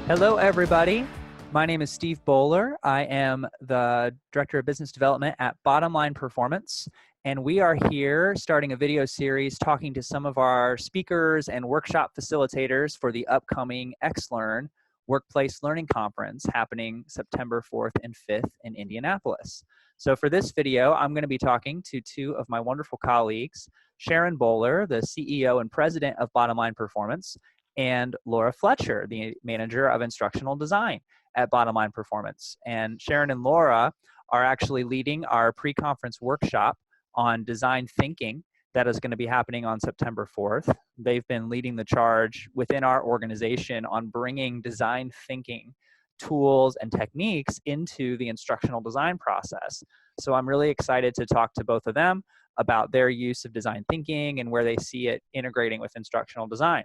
Hello, everybody. My name is Steve Bowler. I am the Director of Business Development at Bottom Line Performance, and we are here starting a video series talking to some of our speakers and workshop facilitators for the upcoming XLearn Workplace Learning Conference happening September 4th and 5th in Indianapolis. So for this video, I'm going to be talking to two of my wonderful colleagues, Sharon Bowler, the CEO and President of Bottom Line Performance, and Laura Fletcher, the Manager of Instructional Design at Bottom Line Performance. And Sharon and Laura are actually leading our pre-conference workshop on design thinking that is going to be happening on September 4th. They've been leading the charge within our organization on bringing design thinking tools and techniques into the instructional design process. So I'm really excited to talk to both of them about their use of design thinking and where they see it integrating with instructional design.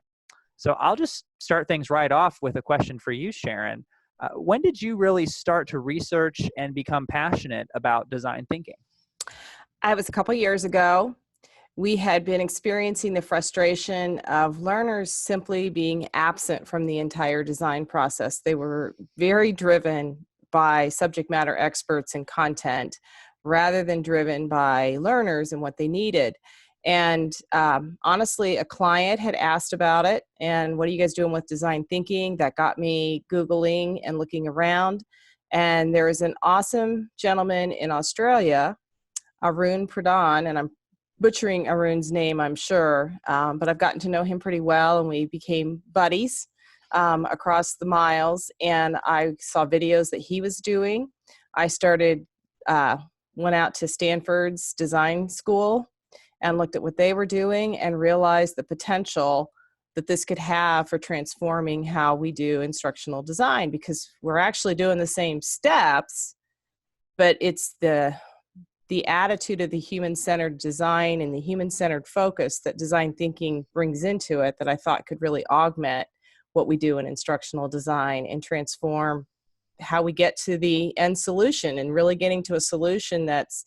So I'll just start things right off with a question for you, Sharon. When did you really start to research and become passionate about design thinking? It was a couple years ago. We had been experiencing the frustration of learners simply being absent from the entire design process. They were very driven by subject matter experts and content rather than driven by learners and what they needed. And honestly, a client had asked about it, and what are you guys doing with design thinking? That got me Googling and looking around. And there is an awesome gentleman in Australia, Arun Pradhan, and I'm butchering Arun's name, I'm sure, but I've gotten to know him pretty well, and we became buddies across the miles. And I saw videos that he was doing. I went out to Stanford's design school and looked at what they were doing and realized the potential that this could have for transforming how we do instructional design, because we're actually doing the same steps, but it's the attitude of the human-centered design and the human-centered focus that design thinking brings into it that I thought could really augment what we do in instructional design and transform how we get to the end solution, and really getting to a solution that's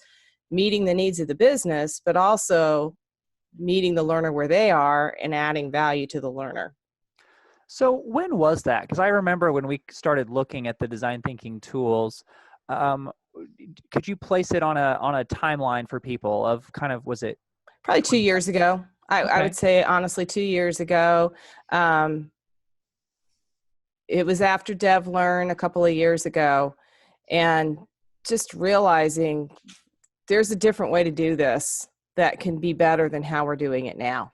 meeting the needs of the business, but also meeting the learner where they are and adding value to the learner. So when was that? Because I remember when we started looking at the design thinking tools, could you place it on a timeline for people of kind of, was it? Probably 2 years ago. I would say, honestly, 2 years ago. It was after DevLearn a couple of years ago, and just realizing there's a different way to do this that can be better than how we're doing it now.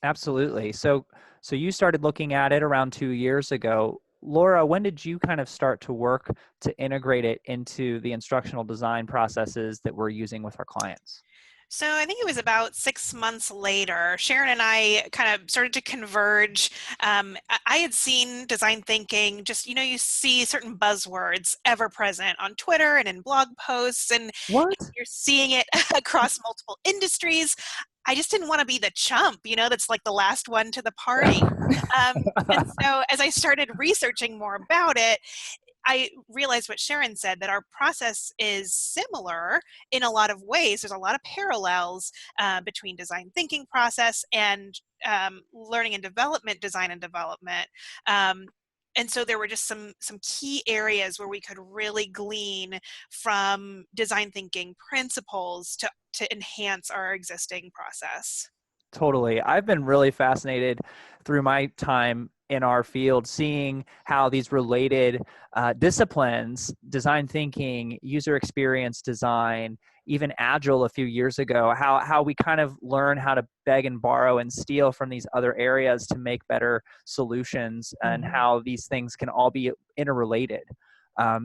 Absolutely. So you started looking at it around 2 years ago. Laura, when did you kind of start to work to integrate it into the instructional design processes that we're using with our clients? So I think it was about 6 months later, Sharon and I kind of started to converge. I had seen design thinking, just, you see certain buzzwords ever present on Twitter and in blog posts, and What? you're seeing it across multiple industries. I just didn't want to be the chump, that's like the last one to the party. And so as I started researching more about it, I realized what Sharon said, that our process is similar in a lot of ways. There's a lot of parallels between design thinking process and learning and development, design and development. And so there were just some key areas where we could really glean from design thinking principles to enhance our existing process. Totally. I've been really fascinated through my time in our field, seeing how these related disciplines, design thinking, user experience design, even Agile a few years ago, how we kind of learn how to beg and borrow and steal from these other areas to make better solutions, and how these things can all be interrelated.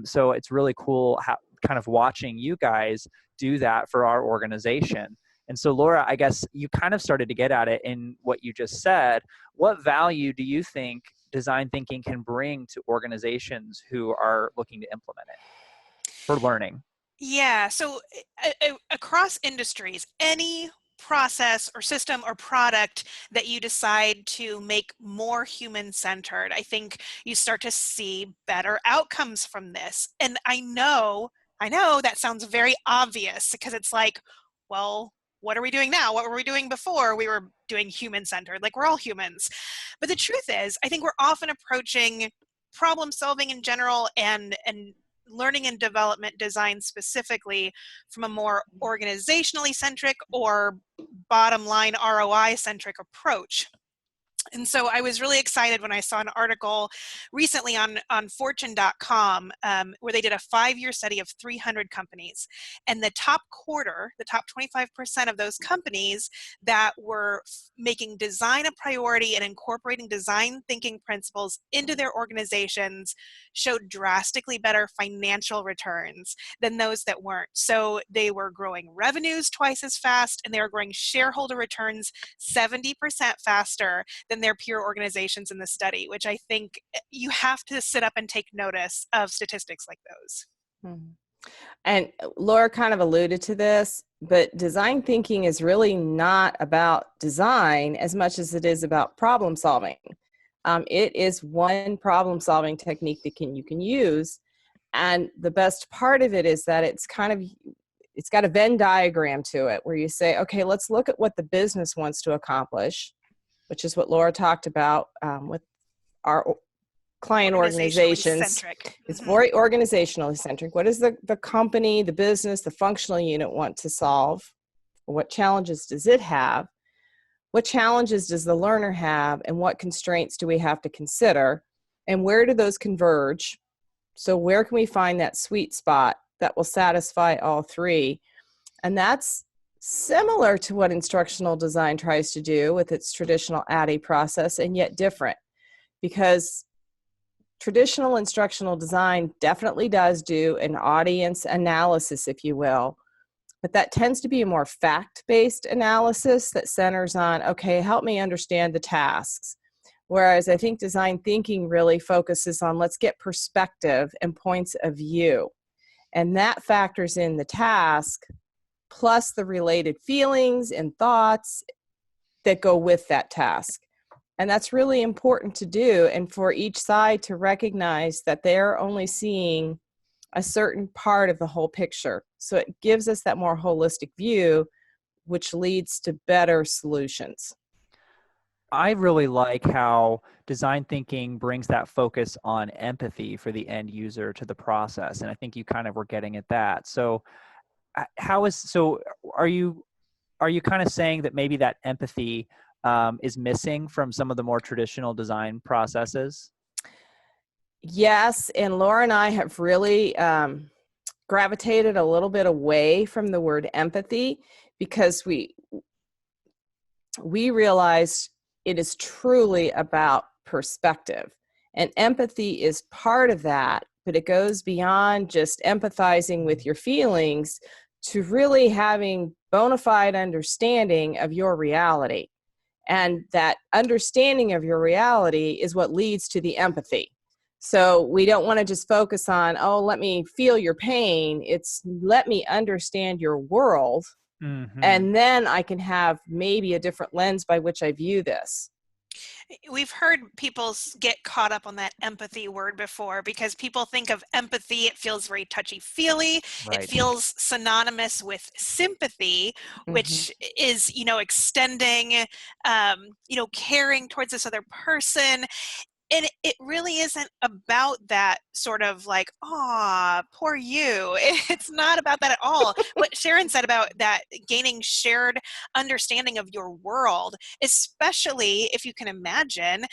So it's really cool how kind of watching you guys do that for our organization. And so, Laura, I guess you kind of started to get at it in what you just said. What value do you think design thinking can bring to organizations who are looking to implement it for learning? Yeah, so across industries, any process or system or product that you decide to make more human-centered, I think you start to see better outcomes from this. And I know that sounds very obvious, because it's like, well, what are we doing now? What were we doing before we were doing human-centered? Like, we're all humans. But the truth is, I think we're often approaching problem solving in general and learning and development design specifically from a more organizationally centric or bottom line ROI centric approach. And so I was really excited when I saw an article recently on Fortune.com where they did a 5-year study of 300 companies. And the top quarter, the top 25% of those companies that were making design a priority and incorporating design thinking principles into their organizations showed drastically better financial returns than those that weren't. So they were growing revenues twice as fast, and they were growing shareholder returns 70% faster than their peer organizations in the study, which I think you have to sit up and take notice of statistics like those. Mhm. And Laura kind of alluded to this, but design thinking is really not about design as much as it is about problem solving. It is one problem solving technique that you can use. And the best part of it is that it's got a Venn diagram to it where you say, okay, let's look at what the business wants to accomplish, which is what Laura talked about with our client organizations. It's very organizationally centric. What does the company, the business, the functional unit want to solve? What challenges does it have? What challenges does the learner have? And what constraints do we have to consider? And where do those converge? So where can we find that sweet spot that will satisfy all three? And that's similar to what instructional design tries to do with its traditional ADDIE process, and yet different, because traditional instructional design definitely does do an audience analysis, if you will, but that tends to be a more fact-based analysis that centers on, okay, help me understand the tasks. Whereas I think design thinking really focuses on, let's get perspective and points of view. And that factors in the task plus the related feelings and thoughts that go with that task. And that's really important to do, and for each side to recognize that they're only seeing a certain part of the whole picture. So it gives us that more holistic view, which leads to better solutions. I really like how design thinking brings that focus on empathy for the end user to the process. And I think you kind of were getting at that. So are you kind of saying that maybe that empathy is missing from some of the more traditional design processes? Yes, and Laura and I have really gravitated a little bit away from the word empathy, because we realized it is truly about perspective. And empathy is part of that, but it goes beyond just empathizing with your feelings to really having bona fide understanding of your reality. And that understanding of your reality is what leads to the empathy. So we don't want to just focus on, oh, let me feel your pain. It's let me understand your world. Mm-hmm. And then I can have maybe a different lens by which I view this. We've heard people get caught up on that empathy word before, because people think of empathy, it feels very touchy-feely. Right. It feels synonymous with sympathy, which is, extending, caring towards this other person. And it really isn't about that sort of like, aw, poor you. It's not about that at all. What Sharon said about that gaining shared understanding of your world, especially if you can imagine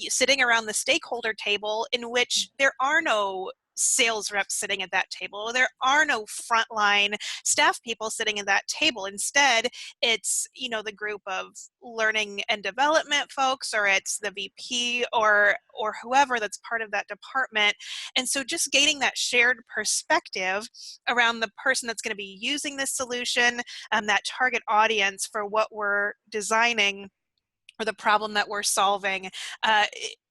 sitting around the stakeholder table in which there are no sales reps sitting at that table. There are no frontline staff people sitting at that table. Instead, it's, the group of learning and development folks, or it's the VP or whoever that's part of that department. And so just gaining that shared perspective around the person that's going to be using this solution, that target audience for what we're designing or the problem that we're solving,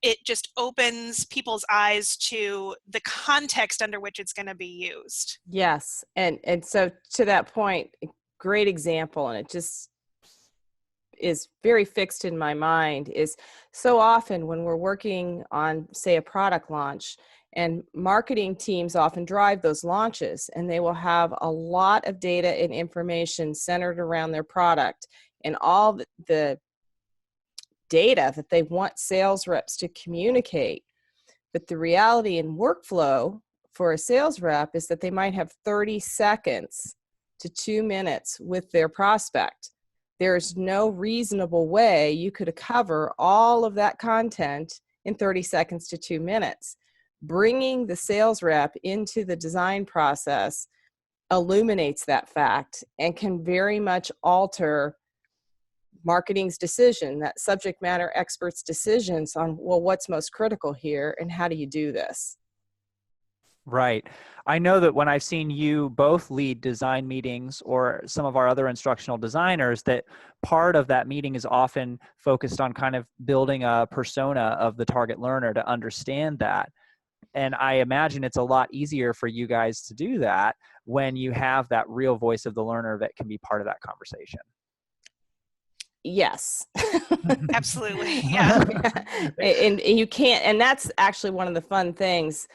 it just opens people's eyes to the context under which it's going to be used. Yes. And so to that point, great example, and it just is very fixed in my mind, is so often when we're working on, say, a product launch, and marketing teams often drive those launches, and they will have a lot of data and information centered around their product and all the data that they want sales reps to communicate. But the reality in workflow for a sales rep is that they might have 30 seconds to 2 minutes with their prospect. There's no reasonable way you could cover all of that content in 30 seconds to 2 minutes. Bringing the sales rep into the design process illuminates that fact and can very much alter marketing's decision, that subject matter experts' decisions on, well, what's most critical here and how do you do this? Right. I know that when I've seen you both lead design meetings or some of our other instructional designers, that part of that meeting is often focused on kind of building a persona of the target learner to understand that. And I imagine it's a lot easier for you guys to do that when you have that real voice of the learner that can be part of that conversation. Yes. Absolutely. Yeah. And you can't, and that's actually one of the fun things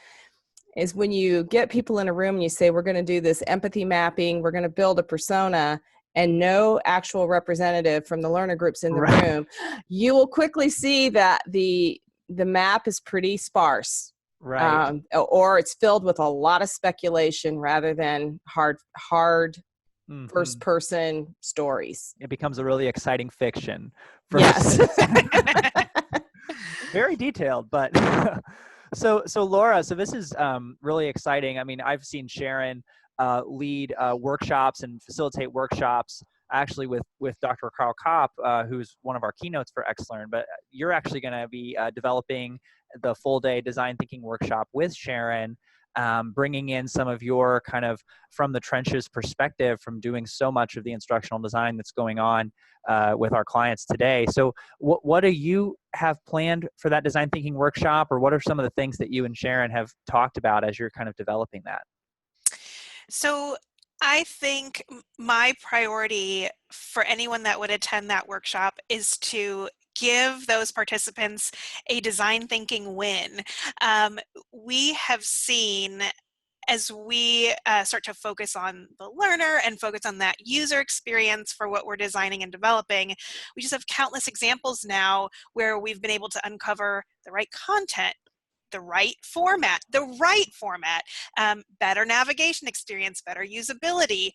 is when you get people in a room and you say, we're going to do this empathy mapping, we're going to build a persona, and no actual representative from the learner groups in the room, you will quickly see that the map is pretty sparse. Right. Or it's filled with a lot of speculation rather than hard first person stories. It becomes a really exciting fiction. Yes. Very detailed, but so Laura, so this is really exciting. I mean, I've seen Sharon lead workshops and facilitate workshops actually with Dr. Carl Kopp, who's one of our keynotes for XLearn, but you're actually going to be developing the full day design thinking workshop with Sharon, bringing in some of your kind of from the trenches perspective from doing so much of the instructional design that's going on with our clients today. So what do you have planned for that design thinking workshop, or what are some of the things that you and Sharon have talked about as you're kind of developing that? So I think my priority for anyone that would attend that workshop is to give those participants a design thinking win. We have seen, as we start to focus on the learner and focus on that user experience for what we're designing and developing, we just have countless examples now where we've been able to uncover the right content, the right format, better navigation experience, better usability.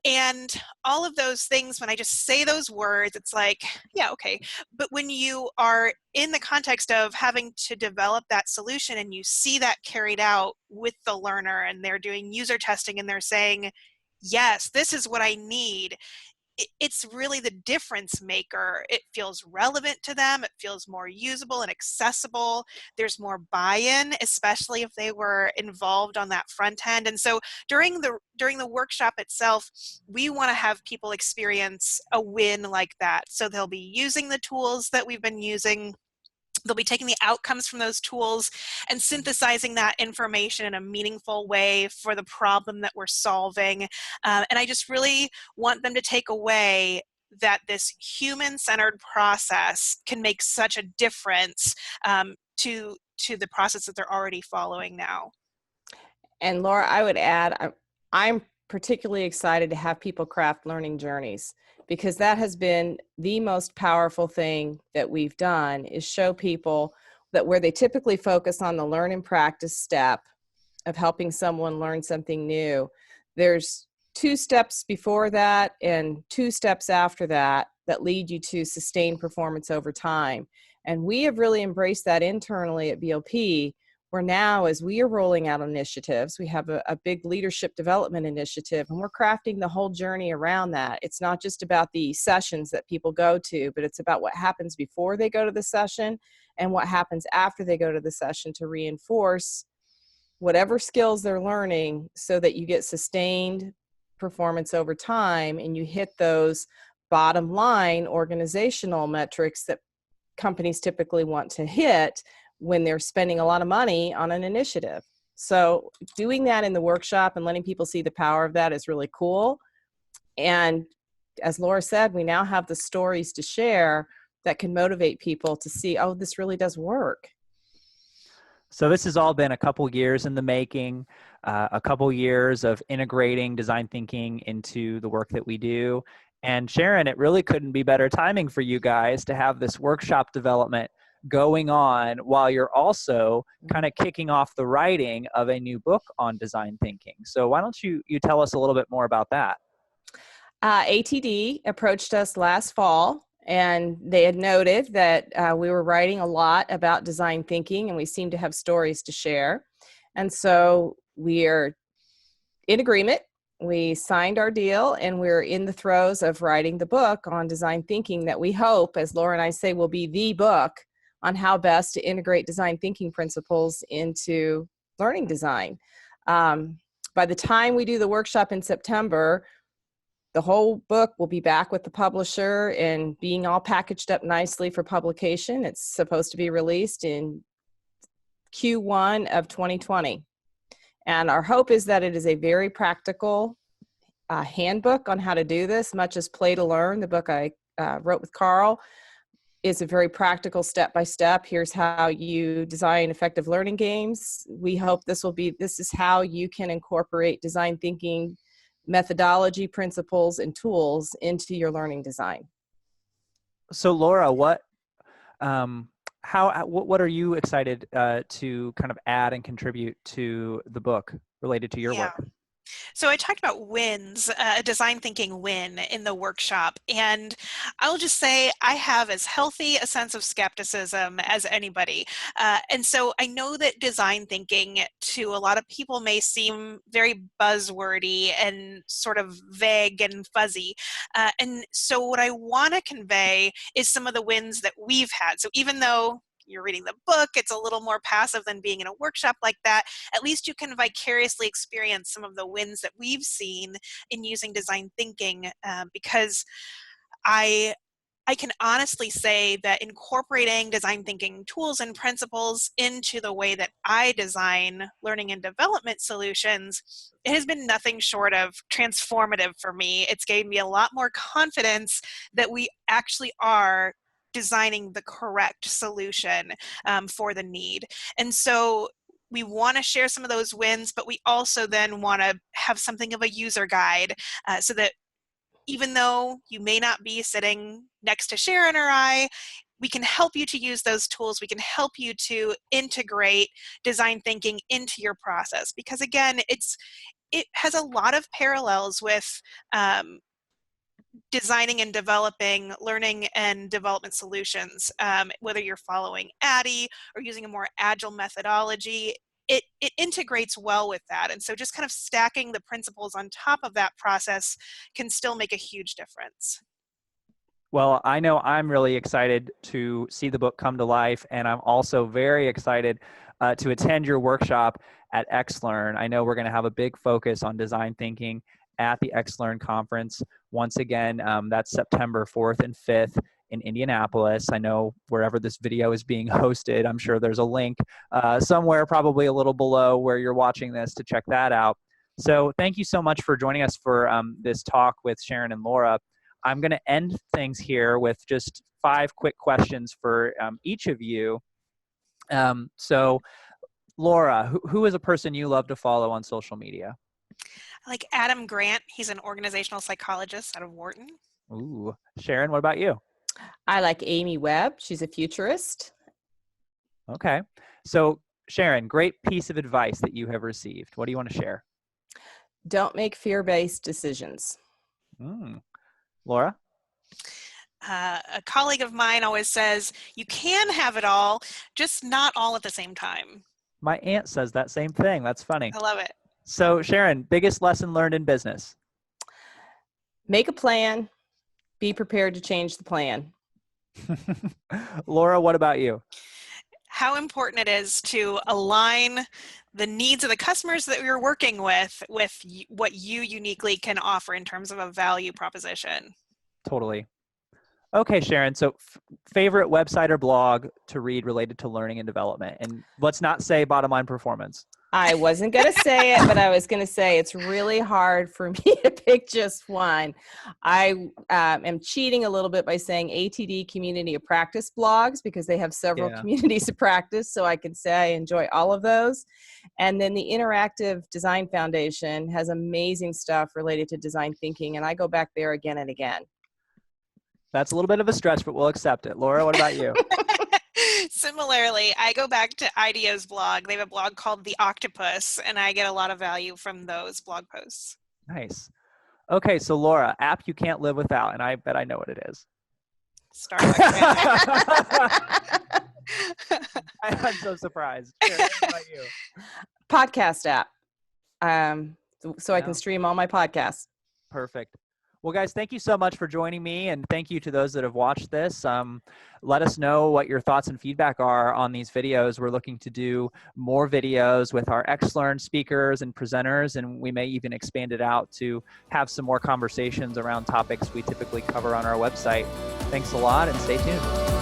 And all of those things, when I just say those words, it's like, yeah, okay. But when you are in the context of having to develop that solution and you see that carried out with the learner and they're doing user testing and they're saying, yes, this is what I need, it's really the difference maker. It feels relevant to them. It feels more usable and accessible. There's more buy-in, especially if they were involved on that front end. And so during the workshop itself, we want to have people experience a win like that. So they'll be using the tools that we've been using. They'll be taking the outcomes from those tools and synthesizing that information in a meaningful way for the problem that we're solving. And I just really want them to take away that this human-centered process can make such a difference to the process that they're already following now. And Laura, I would add, I'm particularly excited to have people craft learning journeys, because that has been the most powerful thing that we've done, is show people that where they typically focus on the learn and practice step of helping someone learn something new, there's 2 steps before that and 2 steps after that that lead you to sustained performance over time. And we have really embraced that internally at BLP, where now, as we are rolling out initiatives, we have a big leadership development initiative, and we're crafting the whole journey around that. It's not just about the sessions that people go to, but it's about what happens before they go to the session and what happens after they go to the session to reinforce whatever skills they're learning so that you get sustained performance over time and you hit those bottom line organizational metrics that companies typically want to hit when they're spending a lot of money on an initiative. So doing that in the workshop and letting people see the power of that is really cool. And as Laura said, we now have the stories to share that can motivate people to see, oh, this really does work. So this has all been a couple years in the making, a couple years of integrating design thinking into the work that we do. And Sharon, it really couldn't be better timing for you guys to have this workshop development going on while you're also kind of kicking off the writing of a new book on design thinking. So why don't you tell us a little bit more about that? ATD approached us last fall, and they had noted that we were writing a lot about design thinking, and we seemed to have stories to share. And so we are in agreement. We signed our deal, and we're in the throes of writing the book on design thinking that we hope, as Laura and I say, will be the book on how best to integrate design thinking principles into learning design. By the time we do the workshop in September, the whole book will be back with the publisher and being all packaged up nicely for publication. It's supposed to be released in Q1 of 2020. And our hope is that it is a very practical handbook on how to do this, much as Play to Learn, the book I wrote with Carl, is a very practical step-by-step. Here's how you design effective learning games. We hope this is how you can incorporate design thinking methodology, principles, and tools into your learning design. So Laura, what are you excited to kind of add and contribute to the book related to your work? So I talked about wins, a design thinking win in the workshop, and I'll just say I have as healthy a sense of skepticism as anybody. And so I know that design thinking to a lot of people may seem very buzzwordy and sort of vague and fuzzy. And so what I want to convey is some of the wins that we've had. So even though you're reading the book, it's a little more passive than being in a workshop like that, at least you can vicariously experience some of the wins that we've seen in using design thinking, because I can honestly say that incorporating design thinking tools and principles into the way that I design learning and development solutions, it has been nothing short of transformative for me. It's gave me a lot more confidence that we actually are designing the correct solution for the need. And so we want to share some of those wins, but we also then want to have something of a user guide so that even though you may not be sitting next to Sharon or I, we can help you to use those tools. We can help you to integrate design thinking into your process, because again, it has a lot of parallels with designing and developing learning and development solutions, whether you're following ADDIE or using a more agile methodology. It integrates well with that. And so just kind of stacking the principles on top of that process can still make a huge difference. Well, I know I'm really excited to see the book come to life, and I'm also very excited to attend your workshop at XLearn. I know we're going to have a big focus on design thinking at the XLearn conference. Once again, that's September 4th and 5th in Indianapolis. I know wherever this video is being hosted, I'm sure there's a link somewhere probably a little below where you're watching this to check that out. So thank you so much for joining us for this talk with Sharon and Laura. I'm going to end things here with just 5 quick questions for each of you. So Laura, who is a person you love to follow on social media? I like Adam Grant. He's an organizational psychologist out of Wharton. Ooh. Sharon, what about you? I like Amy Webb. She's a futurist. Okay. So Sharon, great piece of advice that you have received. What do you want to share? Don't make fear-based decisions. Laura? A colleague of mine always says, you can have it all, just not all at the same time. My aunt says that same thing. That's funny. I love it. So Sharon, biggest lesson learned in business? Make a plan. Be prepared to change the plan. Laura, what about you? How important it is to align the needs of the customers that you're working with what you uniquely can offer in terms of a value proposition. Totally. Okay, Sharon. So favorite website or blog to read related to learning and development? And let's not say Bottom Line Performance. I wasn't going to say it, but I was going to say it's really hard for me to pick just one. I am cheating a little bit by saying ATD Community of Practice blogs because they have several communities of practice, so I can say I enjoy all of those. And then the Interactive Design Foundation has amazing stuff related to design thinking, and I go back there again and again. That's a little bit of a stretch, but we'll accept it. Laura, what about you? Similarly, I go back to IDEO's blog. They have a blog called The Octopus, and I get a lot of value from those blog posts. Nice. Okay, so Laura, app you can't live without, and I bet I know what it is. Starbucks. I'm so surprised. Sharon, what about you? Podcast app. So I can stream all my podcasts. Perfect. Well, guys, thank you so much for joining me, and thank you to those that have watched this. Let us know what your thoughts and feedback are on these videos. We're looking to do more videos with our XLearn speakers and presenters, and we may even expand it out to have some more conversations around topics we typically cover on our website. Thanks a lot, and stay tuned.